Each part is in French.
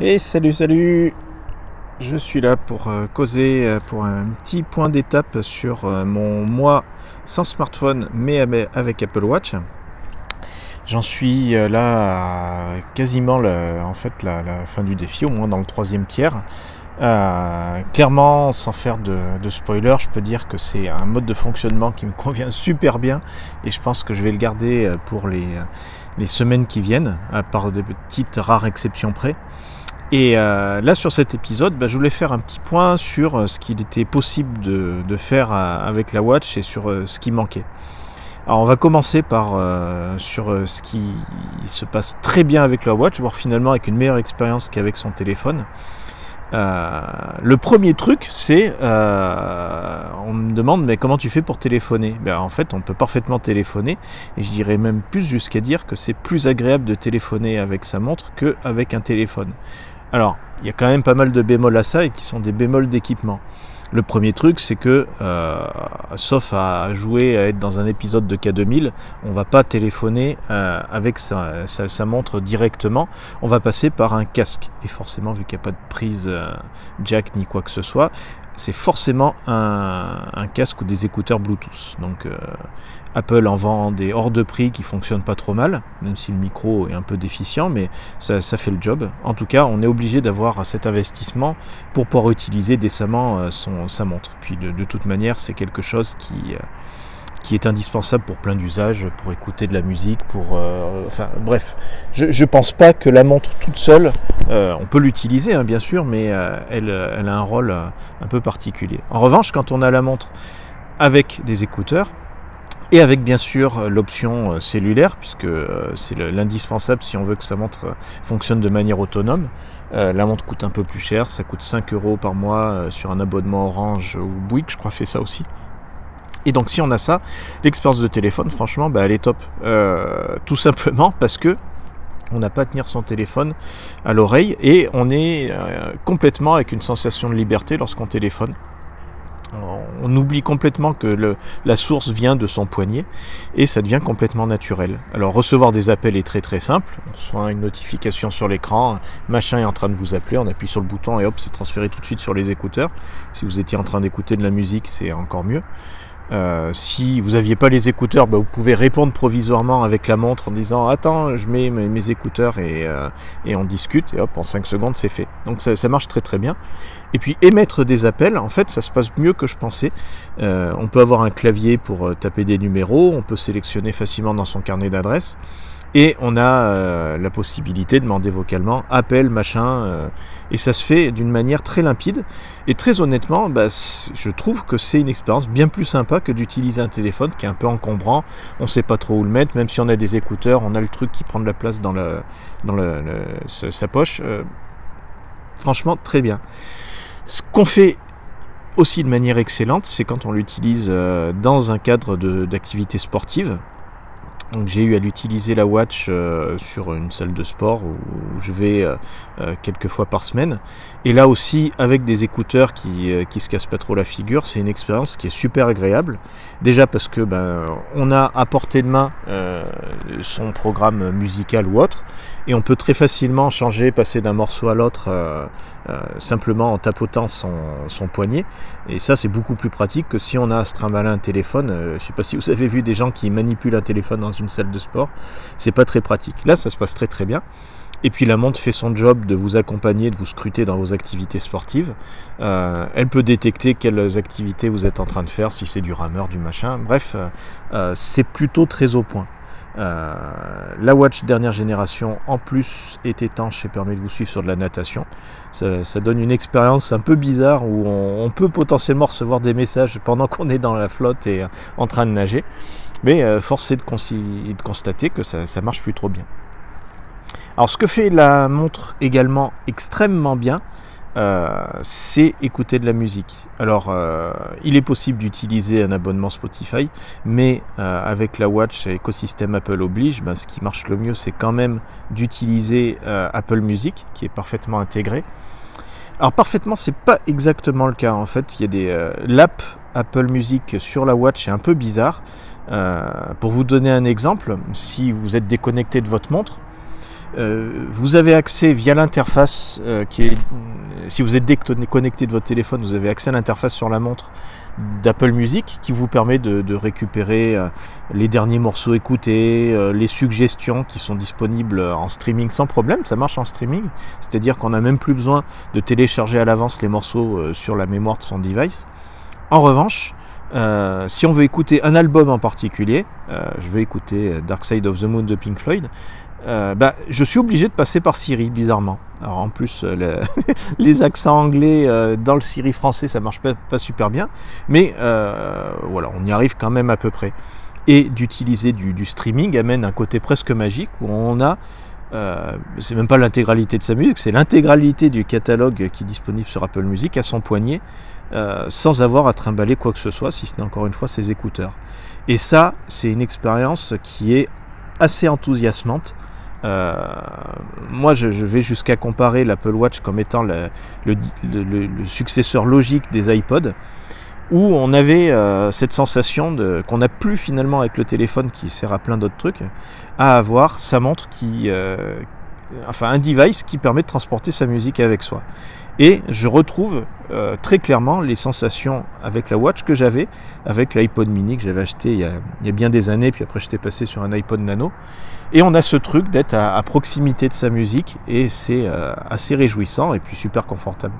Et salut, je suis là pour causer pour un petit point d'étape sur mon mois sans smartphone mais avec Apple Watch. J'en suis là à quasiment la fin du défi, au moins dans le troisième tiers. Clairement, sans faire de spoiler, je peux dire que c'est un mode de fonctionnement qui me convient super bien et je pense que je vais le garder pour les semaines qui viennent, à part de petites rares exceptions près. Et là sur cet épisode, je voulais faire un petit point sur ce qu'il était possible de faire avec la Watch et sur ce qui manquait. Alors on va commencer par sur ce qui se passe très bien avec la Watch, voire finalement avec une meilleure expérience qu'avec son téléphone. Le premier truc, c'est on me demande mais comment tu fais pour téléphoner. En fait on peut parfaitement téléphoner et je dirais même plus jusqu'à dire que c'est plus agréable de téléphoner avec sa montre qu'avec un téléphone. Alors, il y a quand même pas mal de bémols à ça et qui sont des bémols d'équipement. Le premier truc, c'est que, sauf à jouer, à être dans un épisode de K2000, on va pas téléphoner avec sa montre directement, on va passer par un casque. Et forcément, vu qu'il n'y a pas de prise jack ni quoi que ce soit, c'est forcément un casque ou des écouteurs Bluetooth. Donc Apple en vend des hors de prix qui fonctionnent pas trop mal, même si le micro est un peu déficient, mais ça fait le job. En tout cas, on est obligé d'avoir cet investissement pour pouvoir utiliser décemment sa montre. Puis de toute manière, c'est quelque chose qui est indispensable pour plein d'usages, pour écouter de la musique, enfin bref, je pense pas que la montre toute seule, on peut l'utiliser bien sûr, mais elle a un rôle un peu particulier. En revanche, quand on a la montre avec des écouteurs, et avec bien sûr l'option cellulaire, puisque c'est l'indispensable si on veut que sa montre fonctionne de manière autonome. La montre coûte un peu plus cher, ça coûte 5 € par mois sur un abonnement Orange ou Bouygues, je crois, fait ça aussi. Et donc si on a ça, l'expérience de téléphone, franchement, elle est top. Tout simplement parce que on n'a pas à tenir son téléphone à l'oreille et on est complètement avec une sensation de liberté lorsqu'on téléphone. On oublie complètement que la source vient de son poignet et ça devient complètement naturel. Alors recevoir des appels est très très simple, soit une notification sur l'écran, machin est en train de vous appeler, on appuie sur le bouton et hop, c'est transféré tout de suite sur les écouteurs. Si vous étiez en train d'écouter de la musique, c'est encore mieux. Si vous n'aviez pas les écouteurs, vous pouvez répondre provisoirement avec la montre en disant attends, je mets mes écouteurs et on discute et hop, en 5 secondes c'est fait. Donc ça marche très très bien. Et puis émettre des appels, en fait ça se passe mieux que je pensais. On peut avoir un clavier pour taper des numéros, on peut sélectionner facilement dans son carnet d'adresses. Et on a la possibilité de demander vocalement appel, machin, et ça se fait d'une manière très limpide. Et très honnêtement, je trouve que c'est une expérience bien plus sympa que d'utiliser un téléphone qui est un peu encombrant. On ne sait pas trop où le mettre, même si on a des écouteurs, on a le truc qui prend de la place dans sa poche. Franchement, très bien. Ce qu'on fait aussi de manière excellente, c'est quand on l'utilise dans un cadre d'activité sportive. Donc j'ai eu à l'utiliser la Watch sur une salle de sport où je vais quelques fois par semaine. Et là aussi avec des écouteurs qui se cassent pas trop la figure, c'est une expérience qui est super agréable. Déjà parce que on a à portée de main son programme musical ou autre, et on peut très facilement changer, passer d'un morceau à l'autre simplement en tapotant son poignet. Et ça c'est beaucoup plus pratique que si on a à se trimballer un téléphone. Je sais pas si vous avez vu des gens qui manipulent un téléphone dans une salle de sport, c'est pas très pratique. Là ça se passe très très bien. Et puis la montre fait son job de vous accompagner, de vous scruter dans vos activités sportives. Elle peut détecter quelles activités vous êtes en train de faire, si c'est du rameur, du machin. Bref, c'est plutôt très au point. La Watch dernière génération en plus est étanche et permet de vous suivre sur de la natation. Ça donne une expérience un peu bizarre où on peut potentiellement recevoir des messages pendant qu'on est dans la flotte et en train de nager. Mais force est de constater que ça marche plus trop bien. Alors ce que fait la montre également extrêmement bien, c'est écouter de la musique. Alors il est possible d'utiliser un abonnement Spotify, mais avec la Watch écosystème Apple oblige, ce qui marche le mieux c'est quand même d'utiliser Apple Music qui est parfaitement intégré. Alors parfaitement c'est pas exactement le cas en fait, il y a l'app Apple Music sur la Watch est un peu bizarre. Pour vous donner un exemple, si vous êtes déconnecté de votre montre, Vous avez accès via l'interface si vous êtes déconnecté de votre téléphone, vous avez accès à l'interface sur la montre d'Apple Music qui vous permet de récupérer les derniers morceaux écoutés, les suggestions qui sont disponibles en streaming sans problème. Ça marche en streaming, c'est-à-dire qu'on n'a même plus besoin de télécharger à l'avance les morceaux sur la mémoire de son device. En revanche, si on veut écouter un album en particulier, je veux écouter Dark Side of the Moon de Pink Floyd, je suis obligé de passer par Siri, bizarrement. Alors en plus, les accents anglais dans le Siri français, ça marche pas super bien, mais voilà, on y arrive quand même à peu près. Et d'utiliser du streaming amène un côté presque magique où on a, c'est même pas l'intégralité de sa musique, c'est l'intégralité du catalogue qui est disponible sur Apple Music à son poignet, sans avoir à trimballer quoi que ce soit, si ce n'est encore une fois ses écouteurs. Et ça, c'est une expérience qui est assez enthousiasmante. Moi je vais jusqu'à comparer l'Apple Watch comme étant le successeur logique des iPods, où on avait cette sensation qu'on n'a plus finalement avec le téléphone qui sert à plein d'autres trucs, à avoir sa montre un device qui permet de transporter sa musique avec soi. Et je retrouve très clairement les sensations avec la Watch que j'avais avec l'iPod mini que j'avais acheté il y a bien des années, puis après j'étais passé sur un iPod Nano. Et on a ce truc d'être à proximité de sa musique, et c'est assez réjouissant et puis super confortable.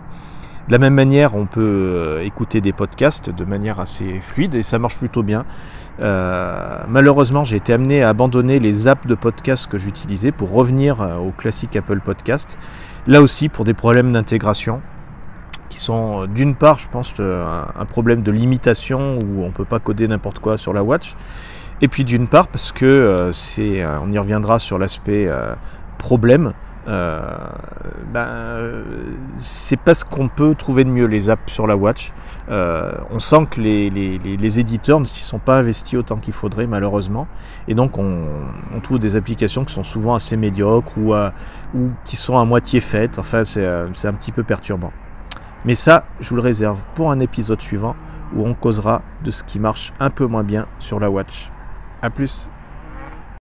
De la même manière, on peut écouter des podcasts de manière assez fluide, et ça marche plutôt bien. Malheureusement, j'ai été amené à abandonner les apps de podcast que j'utilisais pour revenir au classique Apple Podcast. Là aussi, pour des problèmes d'intégration qui sont d'une part, je pense, un problème de limitation où on ne peut pas coder n'importe quoi sur la Watch. Et puis d'une part, parce que on y reviendra sur l'aspect problème, c'est pas ce qu'on peut trouver de mieux, les apps sur la Watch. On sent que les éditeurs ne s'y sont pas investis autant qu'il faudrait, malheureusement, et donc on trouve des applications qui sont souvent assez médiocres ou qui sont à moitié faites. Enfin, c'est un petit peu perturbant. Mais ça, je vous le réserve pour un épisode suivant où on causera de ce qui marche un peu moins bien sur la Watch. A plus.